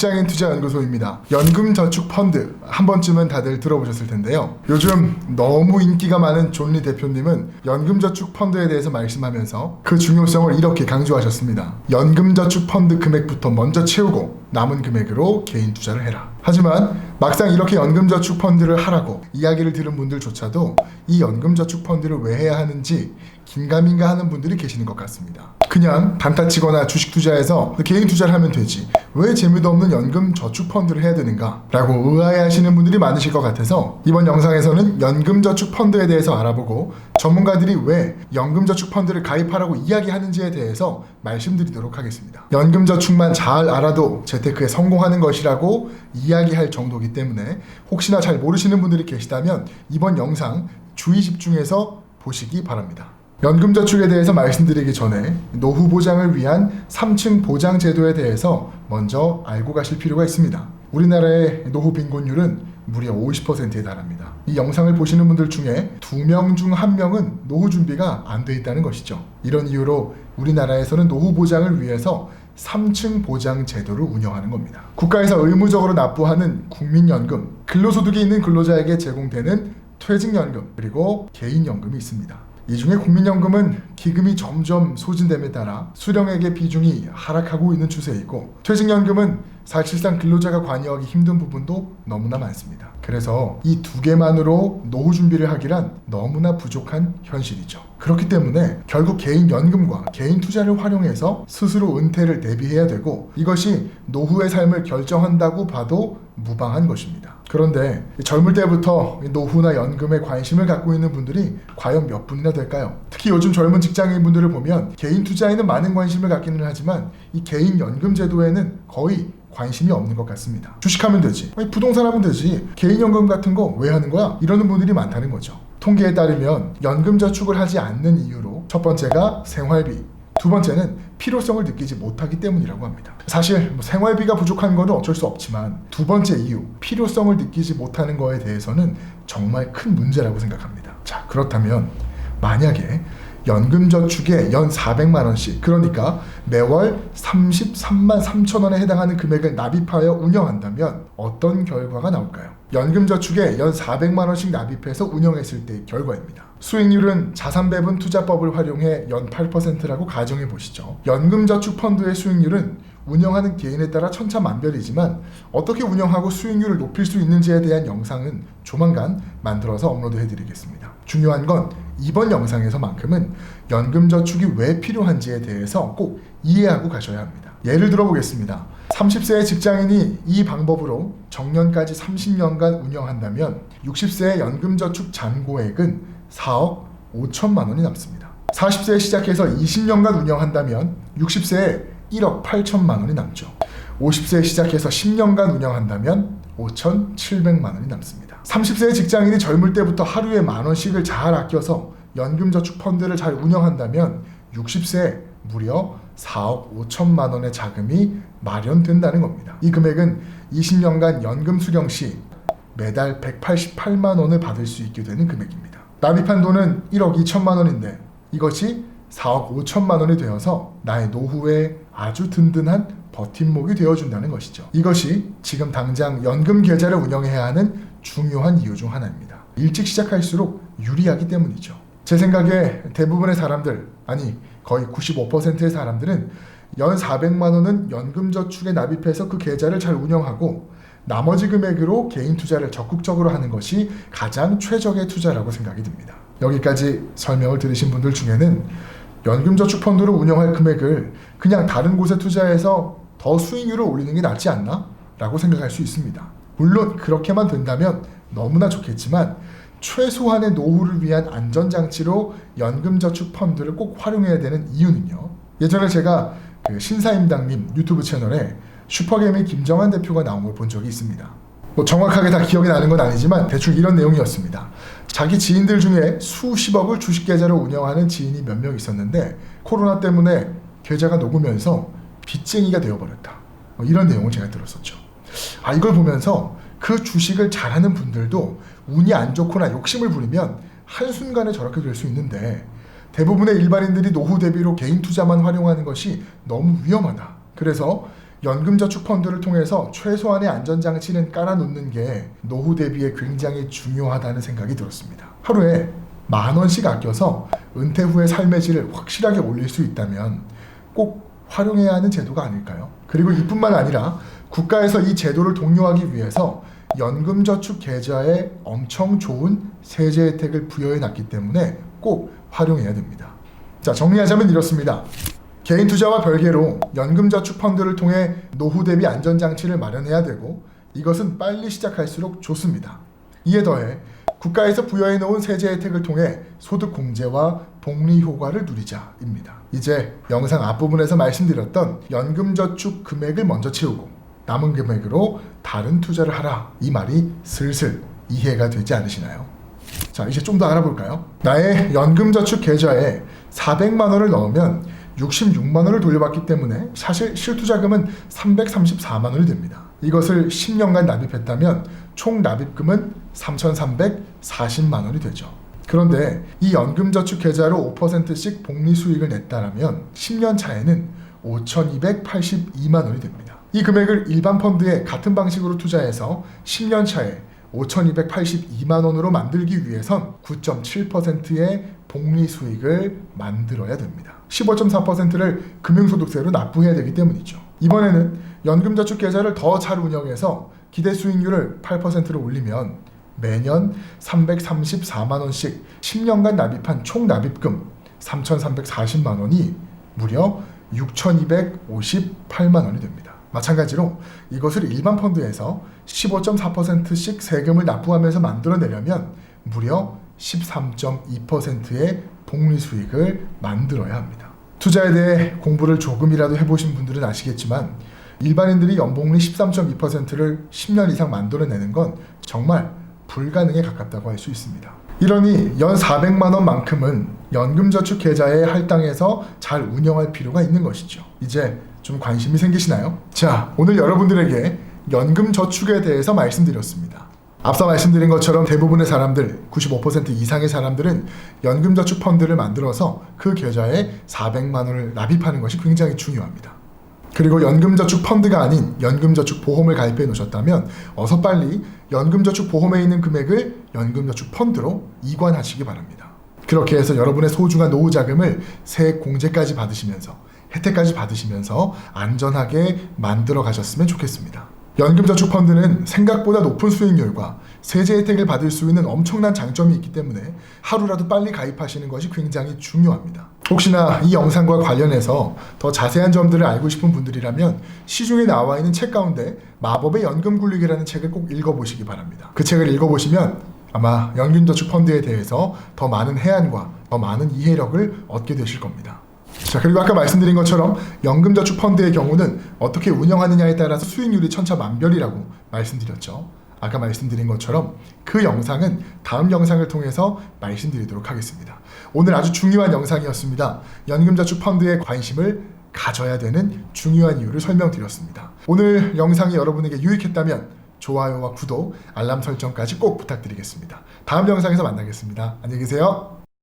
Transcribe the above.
직장인 투자 연구소입니다. 연금저축펀드 한 번쯤은 다들 들어보셨을 텐데요. 요즘 너무 인기가 많은 존 리 대표님은 연금저축펀드에 대해서 말씀하면서 그 중요성을 이렇게 강조하셨습니다. 연금저축펀드 금액부터 먼저 채우고 남은 금액으로 개인 투자를 해라. 하지만 막상 이렇게 연금저축펀드를 하라고 이야기를 들은 분들조차도 이 연금저축펀드를 왜 해야 하는지 긴가민가 하는 분들이 계시는 것 같습니다. 그냥 단타 치거나 주식 투자해서 개인 투자를 하면 되지 왜 재미도 없는 연금저축펀드를 해야 되는가 라고 의아해하시는 분들이 많으실 것 같아서 이번 영상에서는 연금저축펀드에 대해서 알아보고 전문가들이 왜 연금저축펀드를 가입하라고 이야기하는지에 대해서 말씀드리도록 하겠습니다. 연금저축만 잘 알아도 재테크에 성공하는 것이라고 이야기할 정도이기 때문에 혹시나 잘 모르시는 분들이 계시다면 이번 영상 주의 집중해서 보시기 바랍니다. 연금저축에 대해서 말씀드리기 전에 노후 보장을 위한 3층 보장 제도에 대해서 먼저 알고 가실 필요가 있습니다. 우리나라의 노후 빈곤율은 무려 50%에 달합니다. 이 영상을 보시는 분들 중에 2명 중 1명은 노후 준비가 안 돼 있다는 것이죠. 이런 이유로 우리나라에서는 노후 보장을 위해서 3층 보장 제도를 운영하는 겁니다. 국가에서 의무적으로 납부하는 국민연금, 근로소득이 있는 근로자에게 제공되는 퇴직연금, 그리고 개인연금이 있습니다. 이 중에 국민연금은 기금이 점점 소진됨에 따라 수령액의 비중이 하락하고 있는 추세이고, 퇴직연금은 사실상 근로자가 관여하기 힘든 부분도 너무나 많습니다. 그래서 이 두 개만으로 노후 준비를 하기란 너무나 부족한 현실이죠. 그렇기 때문에 결국 개인 연금과 개인 투자를 활용해서 스스로 은퇴를 대비해야 되고, 이것이 노후의 삶을 결정한다고 봐도 무방한 것입니다. 그런데 젊을 때부터 노후나 연금에 관심을 갖고 있는 분들이 과연 몇 분이나 될까요? 특히 요즘 젊은 직장인분들을 보면 개인 투자에는 많은 관심을 갖기는 하지만 이 개인 연금 제도에는 거의 관심이 없는 것 같습니다. 주식하면 되지, 부동산 하면 되지, 개인연금 같은 거 왜 하는 거야? 이러는 분들이 많다는 거죠. 통계에 따르면 연금저축을 하지 않는 이유로 첫 번째가 생활비, 두 번째는 필요성을 느끼지 못하기 때문이라고 합니다. 사실 생활비가 부족한 거는 어쩔 수 없지만 두 번째 이유, 필요성을 느끼지 못하는 거에 대해서는 정말 큰 문제라고 생각합니다. 자, 그렇다면 만약에 연금저축에 연 400만 원씩, 그러니까 매월 33만 3천 원에 해당하는 금액을 납입하여 운영한다면 어떤 결과가 나올까요? 연금저축에 연 400만 원씩 납입해서 운영했을 때의 결과입니다. 수익률은 자산배분 투자법을 활용해 연 8%라고 가정해 보시죠. 연금저축펀드의 수익률은 운영하는 개인에 따라 천차만별이지만 어떻게 운영하고 수익률을 높일 수 있는지에 대한 영상은 조만간 만들어서 업로드해 드리겠습니다. 중요한 건 이번 영상에서만큼은 연금저축이 왜 필요한지에 대해서 꼭 이해하고 가셔야 합니다. 예를 들어 보겠습니다. 30세의 직장인이 이 방법으로 정년까지 30년간 운영한다면 60세의 연금저축 잔고액은 4억 5천만 원이 남습니다. 40세에 시작해서 20년간 운영한다면 60세에 1억 8천만 원이 남죠. 50세에 시작해서 10년간 운영한다면 5,700만 원이 남습니다. 30세의 직장인이 젊을 때부터 하루에 만 원씩을 잘 아껴서 연금저축펀드를 잘 운영한다면 60세에 무려 4억 5천만 원의 자금이 마련된다는 겁니다. 이 금액은 20년간 연금 수령 시 매달 188만 원을 받을 수 있게 되는 금액입니다. 납입한 돈은 1억 2천만 원인데 이것이 4억 5천만 원이 되어서 나의 노후에 아주 든든한 버팀목이 되어준다는 것이죠. 이것이 지금 당장 연금 계좌를 운영해야 하는 중요한 이유 중 하나입니다. 일찍 시작할수록 유리하기 때문이죠. 제 생각에 대부분의 사람들, 아니 거의 95%의 사람들은 연 400만 원은 연금저축에 납입해서 그 계좌를 잘 운영하고 나머지 금액으로 개인 투자를 적극적으로 하는 것이 가장 최적의 투자라고 생각이 듭니다. 여기까지 설명을 들으신 분들 중에는 연금저축펀드로 운영할 금액을 그냥 다른 곳에 투자해서 더 수익률을 올리는 게 낫지 않나? 라고 생각할 수 있습니다. 물론 그렇게만 된다면 너무나 좋겠지만 최소한의 노후를 위한 안전장치로 연금저축펀드를 꼭 활용해야 되는 이유는요. 예전에 제가 신사임당님 유튜브 채널에 슈퍼개미 김정한 대표가 나온 걸 본 적이 있습니다. 정확하게 다 기억이 나는 건 아니지만 대충 이런 내용이었습니다. 자기 지인들 중에 수십억을 주식 계좌로 운영하는 지인이 몇 명 있었는데 코로나 때문에 계좌가 녹으면서 빚쟁이가 되어버렸다. 이런 내용을 제가 들었었죠. 이걸 보면서 그 주식을 잘하는 분들도 운이 안 좋거나 욕심을 부리면 한순간에 저렇게 될 수 있는데 대부분의 일반인들이 노후 대비로 개인 투자만 활용하는 것이 너무 위험하다. 그래서 연금저축펀드를 통해서 최소한의 안전장치는 깔아놓는 게 노후 대비에 굉장히 중요하다는 생각이 들었습니다. 하루에 10,000원씩 아껴서 은퇴 후의 삶의 질을 확실하게 올릴 수 있다면 꼭 활용해야 하는 제도가 아닐까요? 그리고 이뿐만 아니라 국가에서 이 제도를 독려하기 위해서 연금저축 계좌에 엄청 좋은 세제 혜택을 부여해놨기 때문에 꼭 활용해야 됩니다. 자, 정리하자면 이렇습니다. 개인 투자와 별개로 연금저축 펀드를 통해 노후 대비 안전장치를 마련해야 되고, 이것은 빨리 시작할수록 좋습니다. 이에 더해 국가에서 부여해 놓은 세제 혜택을 통해 소득 공제와 복리 효과를 누리자입니다. 이제 영상 앞부분에서 말씀드렸던 연금저축 금액을 먼저 채우고 남은 금액으로 다른 투자를 하라, 이 말이 슬슬 이해가 되지 않으시나요? 자, 이제 좀 더 알아볼까요? 나의 연금저축 계좌에 400만 원을 넣으면 66만 원을 돌려받기 때문에 사실 실투자금은 334만 원이 됩니다. 이것을 10년간 납입했다면 총 납입금은 3,340만 원이 되죠. 그런데 이 연금저축 계좌로 5%씩 복리 수익을 냈다면 10년 차에는 5,282만 원이 됩니다. 이 금액을 일반 펀드에 같은 방식으로 투자해서 10년 차에 5,282만 원으로 만들기 위해선 9.7%의 복리 수익을 만들어야 됩니다. 15.4%를 금융소득세로 납부해야 되기 때문이죠. 이번에는 연금저축 계좌를 더 잘 운영해서 기대 수익률을 8%로 올리면 매년 334만 원씩 10년간 납입한 총 납입금 3,340만 원이 무려 6,258만 원이 됩니다. 마찬가지로 이것을 일반 펀드에서 15.4%씩 세금을 납부하면서 만들어내려면 무려 13.2%의 복리 수익을 만들어야 합니다. 투자에 대해 공부를 조금이라도 해보신 분들은 아시겠지만 일반인들이 연복리 13.2%를 10년 이상 만들어내는 건 정말 불가능에 가깝다고 할 수 있습니다. 이러니 연 400만 원만큼은 연금저축 계좌에 할당해서 잘 운영할 필요가 있는 것이죠. 이제 좀 관심이 생기시나요? 자, 오늘 여러분들에게 연금저축에 대해서 말씀드렸습니다. 앞서 말씀드린 것처럼 대부분의 사람들, 95% 이상의 사람들은 연금저축 펀드를 만들어서 그 계좌에 400만 원을 납입하는 것이 굉장히 중요합니다. 그리고 연금저축 펀드가 아닌 연금저축 보험을 가입해 놓으셨다면 어서 빨리 연금저축 보험에 있는 금액을 연금저축 펀드로 이관하시기 바랍니다. 그렇게 해서 여러분의 소중한 노후 자금을 세액 공제까지 받으시면서 혜택까지 받으시면서 안전하게 만들어 가셨으면 좋겠습니다. 연금저축 펀드는 생각보다 높은 수익률과 세제 혜택을 받을 수 있는 엄청난 장점이 있기 때문에 하루라도 빨리 가입하시는 것이 굉장히 중요합니다. 혹시나 이 영상과 관련해서 더 자세한 점들을 알고 싶은 분들이라면 시중에 나와 있는 책 가운데 마법의 연금 굴리기라는 책을 꼭 읽어보시기 바랍니다. 그 책을 읽어보시면 아마 연금저축 펀드에 대해서 더 많은 해안과 더 많은 이해력을 얻게 되실 겁니다. 자, 그리고 아까 말씀드린 것처럼 연금저축 펀드의 경우는 어떻게 운영하느냐에 따라서 수익률이 천차만별이라고 말씀드렸죠. 아까 말씀드린 것처럼 그 영상은 다음 영상을 통해서 말씀드리도록 하겠습니다. 오늘 아주 중요한 영상이었습니다. 연금저축 펀드에 관심을 가져야 되는 중요한 이유를 설명드렸습니다. 오늘 영상이 여러분에게 유익했다면 좋아요와 구독, 알람 설정까지 꼭 부탁드리겠습니다. 다음 영상에서 만나겠습니다. 안녕히 계세요.